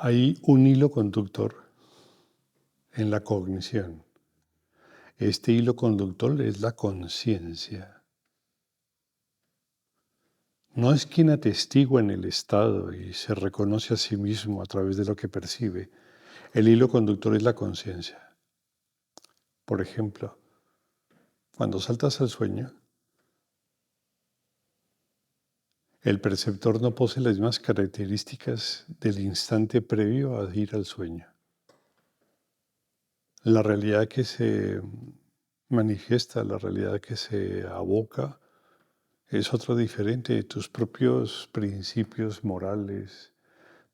Hay un hilo conductor en la cognición. Este hilo conductor es la conciencia. No es quien atestigua en el estado y se reconoce a sí mismo a través de lo que percibe. El hilo conductor es la conciencia. Por ejemplo, cuando saltas al sueño, el perceptor no posee las mismas características del instante previo a ir al sueño. La realidad que se manifiesta, la realidad que se aboca, es otra diferente. Tus propios principios morales,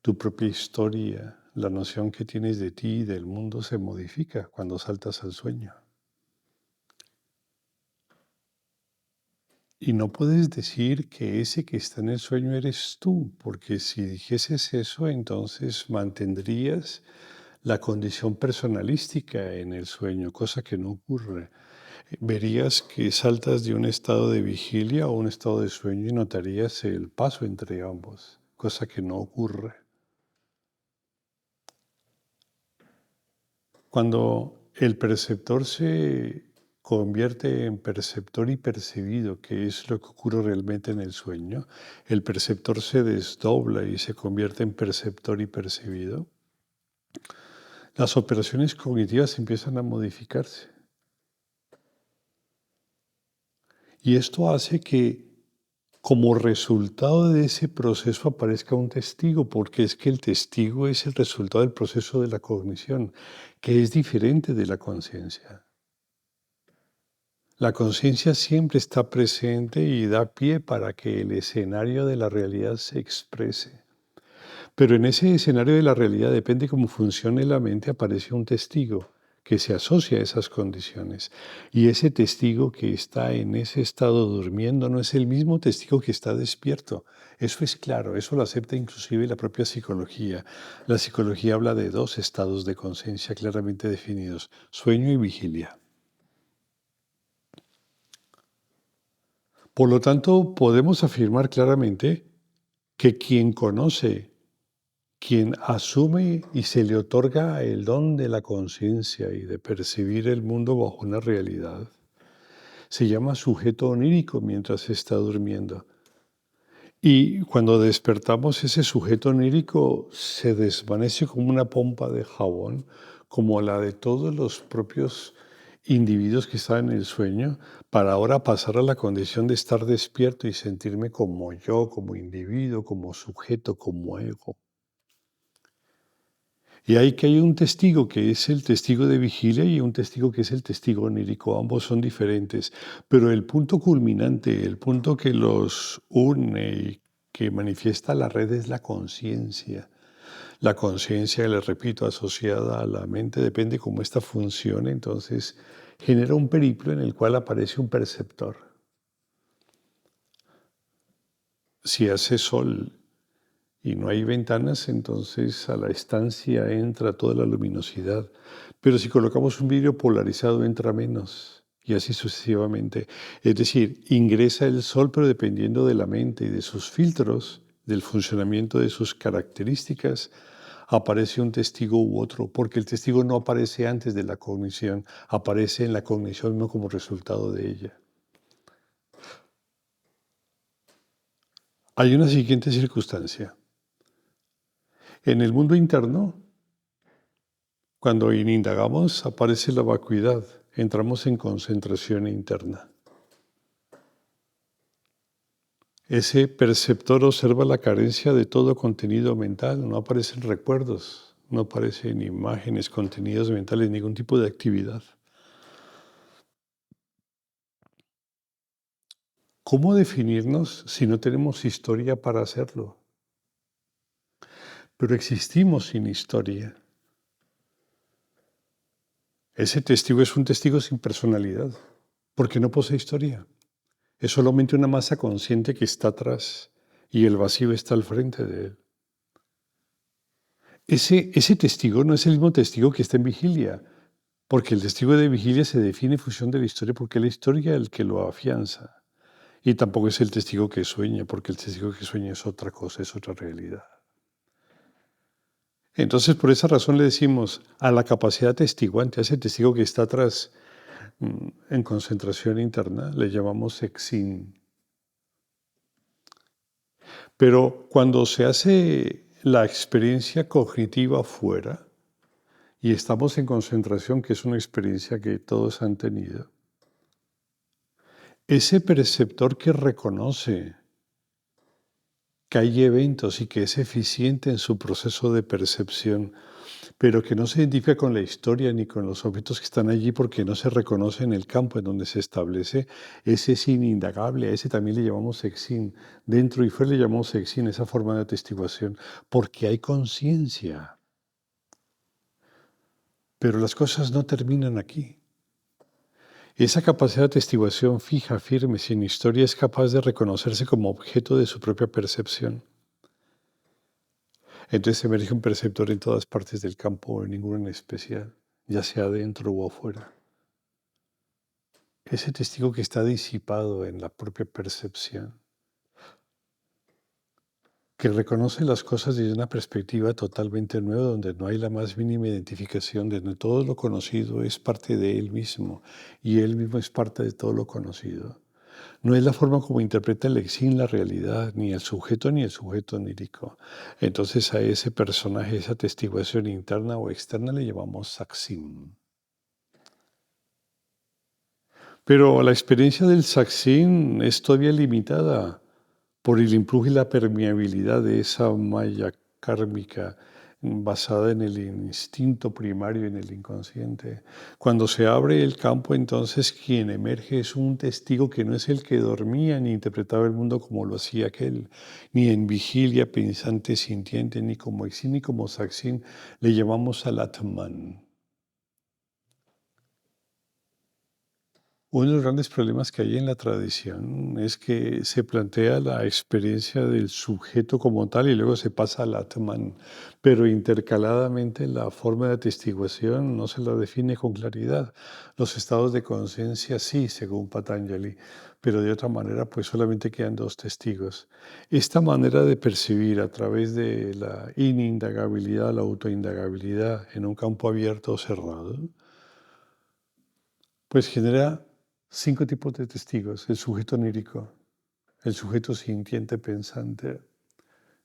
tu propia historia, la noción que tienes de ti y del mundo se modifica cuando saltas al sueño. Y no puedes decir que ese que está en el sueño eres tú, porque si dijeses eso, entonces mantendrías la condición personalística en el sueño, cosa que no ocurre. Verías que saltas de un estado de vigilia a un estado de sueño y notarías el paso entre ambos, cosa que no ocurre. Cuando el perceptor se convierte en perceptor y percibido, que es lo que ocurre realmente en el sueño, el perceptor se desdobla y se convierte en perceptor y percibido, las operaciones cognitivas empiezan a modificarse. Y esto hace que como resultado de ese proceso aparezca un testigo, porque es que el testigo es el resultado del proceso de la cognición, que es diferente de la conciencia. La conciencia siempre está presente y da pie para que el escenario de la realidad se exprese. Pero en ese escenario de la realidad, depende cómo funcione la mente, aparece un testigo que se asocia a esas condiciones. Y ese testigo que está en ese estado durmiendo no es el mismo testigo que está despierto. Eso es claro, eso lo acepta inclusive la propia psicología. La psicología habla de dos estados de conciencia claramente definidos, sueño y vigilia. Por lo tanto, podemos afirmar claramente que quien conoce, quien asume y se le otorga el don de la conciencia y de percibir el mundo bajo una realidad, se llama sujeto onírico mientras está durmiendo. Y cuando despertamos, ese sujeto onírico se desvanece como una pompa de jabón, como la de todos los propios individuos que están en el sueño, para ahora pasar a la condición de estar despierto y sentirme como yo, como individuo, como sujeto, como ego. Y hay que hay un testigo que es el testigo de vigilia y un testigo que es el testigo onírico. Ambos son diferentes, pero el punto culminante, el punto que los une y que manifiesta la red es la conciencia. La conciencia, le repito, asociada a la mente, depende cómo ésta funcione, entonces genera un periplo en el cual aparece un perceptor. Si hace sol y no hay ventanas, entonces a la estancia entra toda la luminosidad. Pero si colocamos un vidrio polarizado, entra menos, y así sucesivamente. Es decir, ingresa el sol, pero dependiendo de la mente y de sus filtros, del funcionamiento de sus características, aparece un testigo u otro, porque el testigo no aparece antes de la cognición, aparece en la cognición no como resultado de ella. Hay una siguiente circunstancia. En el mundo interno, cuando indagamos, aparece la vacuidad, entramos en concentración interna. Ese perceptor observa la carencia de todo contenido mental, no aparecen recuerdos, no aparecen imágenes, contenidos mentales, ningún tipo de actividad. ¿Cómo definirnos si no tenemos historia para hacerlo? Pero existimos sin historia. Ese testigo es un testigo sin personalidad, porque no posee historia. Es solamente una masa consciente que está atrás y el vacío está al frente de él. Ese testigo no es el mismo testigo que está en vigilia, porque el testigo de vigilia se define en función de la historia, porque es la historia el que lo afianza. Y tampoco es el testigo que sueña, porque el testigo que sueña es otra cosa, es otra realidad. Entonces, por esa razón le decimos a la capacidad testiguante, a ese testigo que está atrás, en concentración interna, le llamamos exin. Pero cuando se hace la experiencia cognitiva afuera y estamos en concentración, que es una experiencia que todos han tenido, ese perceptor que reconoce que hay eventos y que es eficiente en su proceso de percepción, pero que no se identifica con la historia ni con los objetos que están allí porque no se reconoce en el campo en donde se establece, ese es inindagable, a ese también le llamamos exin. Dentro y fuera le llamamos exin, esa forma de atestiguación, porque hay conciencia. Pero las cosas no terminan aquí. Esa capacidad de atestiguación fija, firme, sin historia, es capaz de reconocerse como objeto de su propia percepción. Entonces emerge un perceptor en todas partes del campo, en ninguno en especial, ya sea adentro o afuera. Ese testigo que está disipado en la propia percepción, que reconoce las cosas desde una perspectiva totalmente nueva, donde no hay la más mínima identificación, donde todo lo conocido es parte de él mismo y él mismo es parte de todo lo conocido. No es la forma como interpreta el exín la realidad, ni el sujeto onírico. Entonces a ese personaje, esa atestiguación interna o externa le llamamos saxim. Pero la experiencia del saxín es todavía limitada por el empuje y la permeabilidad de esa malla kármica basada en el instinto primario, en el inconsciente. Cuando se abre el campo, entonces quien emerge es un testigo que no es el que dormía ni interpretaba el mundo como lo hacía aquel, ni en vigilia pensante, sintiente, ni como exín ni como saxín, le llamamos al Atman. Uno de los grandes problemas que hay en la tradición es que se plantea la experiencia del sujeto como tal y luego se pasa al Atman, pero intercaladamente la forma de atestiguación no se la define con claridad. Los estados de conciencia sí, según Patanjali, pero de otra manera pues solamente quedan dos testigos. Esta manera de percibir a través de la inindagabilidad, la autoindagabilidad en un campo abierto o cerrado, pues genera 5 tipos de testigos: el sujeto onírico, el sujeto sintiente pensante,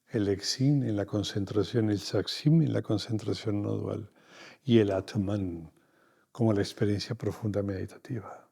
el exín en la concentración, el saxim en la concentración no dual y el atman como la experiencia profunda meditativa.